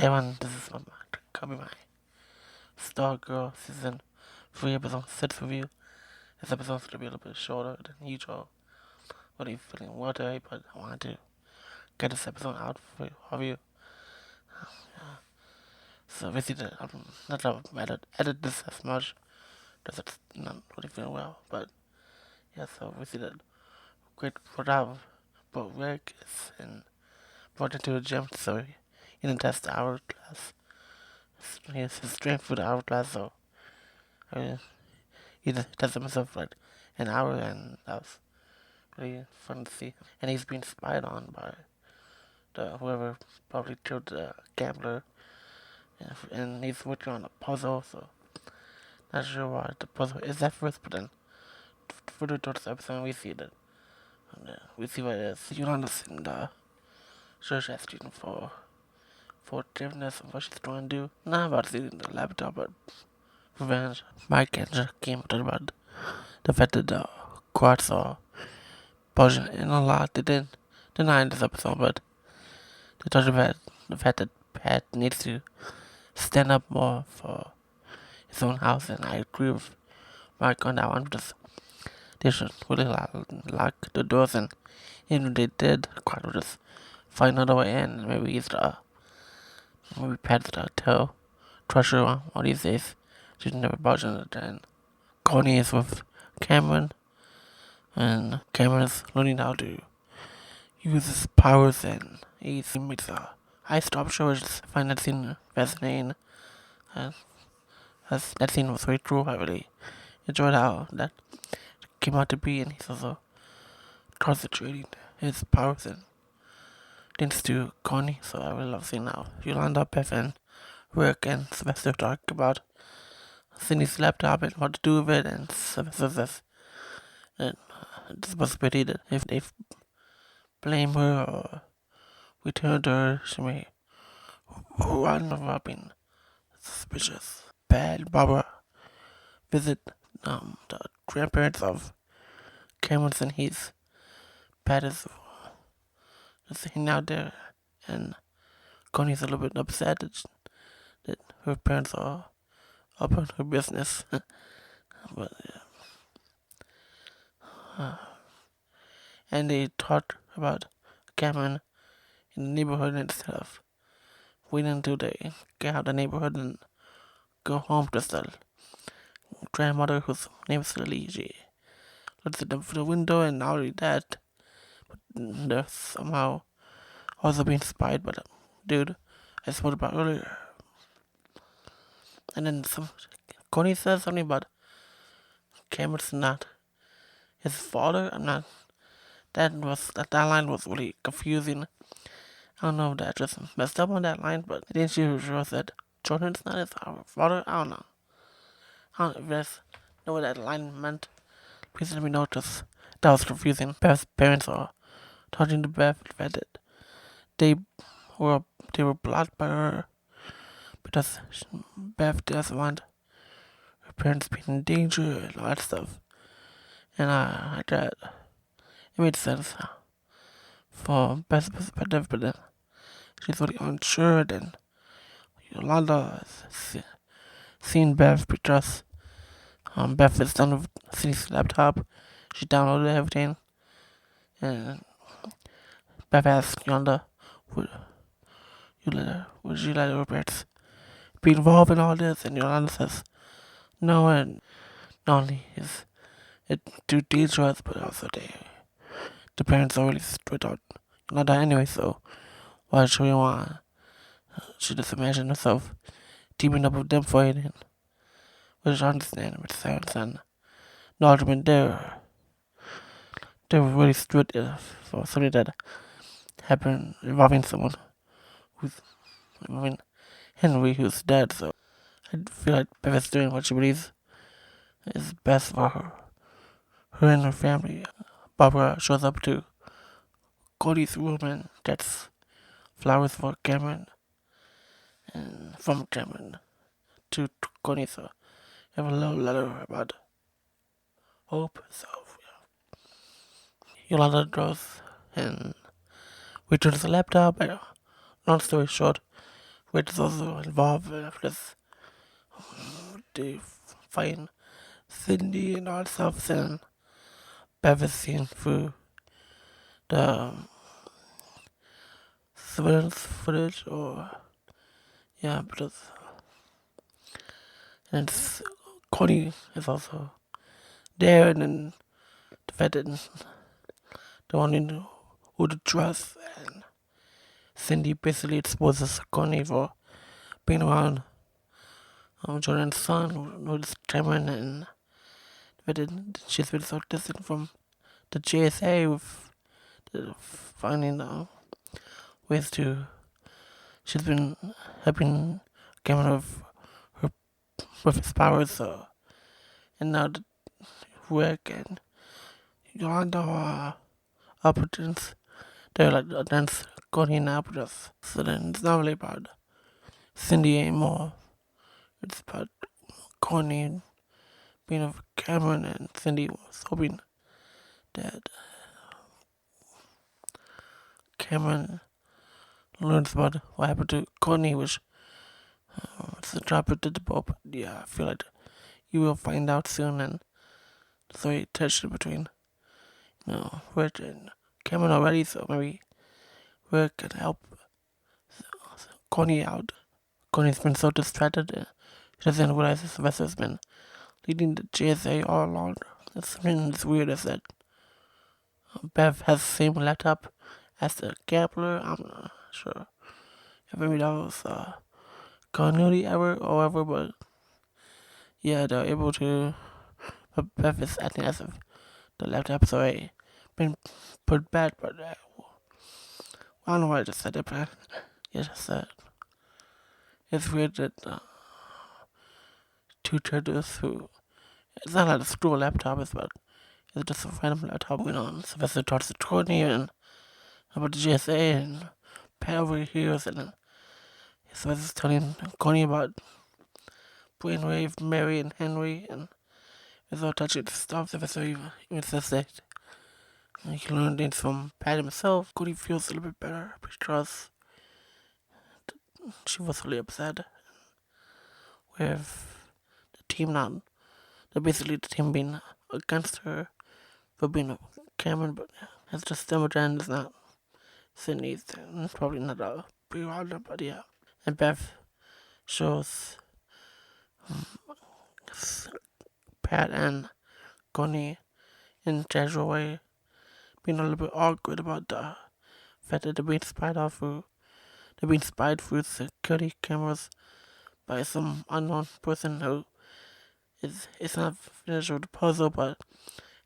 Everyone, this is Copy My Stargirl Season 3 episode 6 review. This episode's going to be a little bit shorter than usual. What are you feeling well today? But I wanted to get this episode out for you. So basically, I'm not going to edit this as much because it's not really feeling well. But yeah, so basically, great for that. But Rick is brought into a gym, so he didn't test the hourglass. His strength for the hourglass, so he tested himself for like an hour, and that was really fun to see. And he's being spied on by whoever probably killed the gambler, and he's working on a puzzle, so not sure why the puzzle is at first, but then further towards the episode we see that we see what it is. Yolanda's in the church asking for forgiveness of what she's trying to do. Not about stealing the laptop, but revenge. Mike and Jack came talking about the fact that the court saw Belgian in a lot. They didn't deny this episode, but they talked about the fact that Pat needs to stand up more for his own house, and I agree with Mike on that one, because they should really lock the doors, and even if they did, Quad would just find another way in. Maybe Pat's the tail crusher one of these days. She's never Belgian again. Courtney is with Cameron, and Cameron is learning how to use his powers, and he makes a high stop show, which I find that scene fascinating. That scene was very cool. I really enjoyed how that came out to be, and he's also concentrating his powers and thanks to Connie, so I really love seeing how Yolanda, Beth, and Rick and Sylvester talk about Cindy's laptop and what to do with it, and Sylvester says that it's a possibility that if they blame her or return her, she may run up in suspicious. Bad Barbara visit the grandparents of Cameron, and Pat is hanging out there, and Connie's a little bit upset that her parents are up on her business. But yeah. And they talk about Cameron in the neighborhood instead of waiting until they get out of the neighborhood and go home, to the grandmother, whose name is Lily. She looks at them through the window, and not only that, but they're somehow also being spied by the dude I spoke about earlier. And then Connie says something about Cameron's not his father. That line was really confusing. I don't know if that just messed up on that line, but I think she sure said Jordan's not his father. I don't know. I don't know if there's know what that line meant. Please let me know, because that was confusing. Beth's parents are talking to Beth that they were blocked by her because Beth doesn't want her parents being in danger and all that stuff. And I thought it made sense for Beth's perspective, but then she's really unsure. Then Yolanda has seen Beth because Beth is done with Cindy's laptop. She downloaded everything, and Beth asked Yolanda, would you let her parents be involved in all this? And Yolanda says no, and not only is it too dangerous, but also the parents are really strict on Yolanda anyway, so why should we want? She just imagined herself teaming up with them for it, which I understand with sense, and the argument there. They were really strict for something that happened involving someone Henry, who's dead, so I feel like Beth is doing what she believes is best for her and her family. Barbara shows up to Cody's room and gets flowers for Cameron, and from Cameron to Cody, so I have a little letter about hope. So Yolanda draws and returns the laptop. Long story short, which is also involved with this to find Cindy and all stuff, and Bev is seen through the surveillance footage, or yeah, because and Courtney is also there, and then the fact that the one who to trust, and Cindy basically exposes Courtney for being around Jordan's son, who is Cameron, and the fact that she's been so distant from the JSA with finding ways to. She's been helping Cameron with his powers, so and now the work and Yolanda are opportunities. They're like against Courtney now, so then it's not really about Cindy anymore. It's about Courtney being with Cameron, and Cindy was hoping that Cameron learns about what happened to Courtney, which it's a drop predictable, but yeah, I feel like you will find out soon, and so a tension between Rich and Cameron already, so maybe Rick can help Courtney out. Courtney's been so distracted, she doesn't realize Sylvester's been leading the JSA all along. It's something that's weird is that Bev has the same laptop as the gambler. I'm not sure if maybe that was continuity error or whatever, but yeah, they're able to. But Bev is acting as if the laptop's already been put back, but I don't know why I just said it, but yeah, just said it's weird that two characters who. It's not like a screw laptop, it's just a random laptop going on. Sylvester talks to Courtney and about the GSA, and Pat over here, and then Sylvester's telling Courtney about Brainwave, Mary, and Henry, and it's all touching stuff. Sylvester even says that he learned things from Pat himself. Courtney feels a little bit better because she was really upset with the team not. Basically, the team being against her for being a Cameron, but it's just Demogorgon, it's not Sydney's, and probably not a pre-order, but yeah. And Beth shows Pat and Connie in a casual way, being a little bit awkward about the fact that they're being spied through security cameras by some unknown person who is not finished with the puzzle, but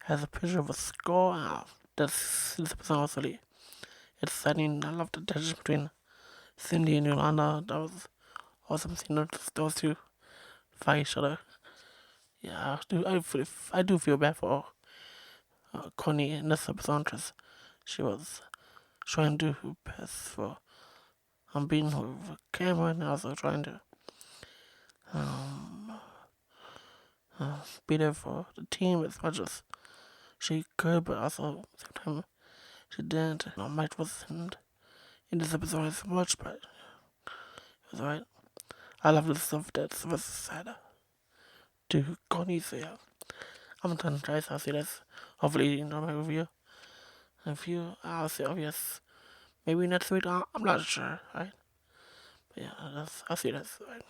has a picture of a skull. This person was really exciting. I love the tension between Cindy and Yolanda. That was awesome seeing those two fight each other. Yeah, I do feel bad for Connie in this episode because she was trying to do her best for being with Cameron, and also trying to be there for the team as much as she could, but also sometimes she didn't. Mike wasn't in this episode as much, but it was alright. I love the stuff that Sylvester said to Connie, so yeah. I'm done, guys. I'll see you guys. Hopefully you enjoy my review. If you, I'll see you guys maybe next week. I'm not sure, right? But yeah, I'll see you guys. Right?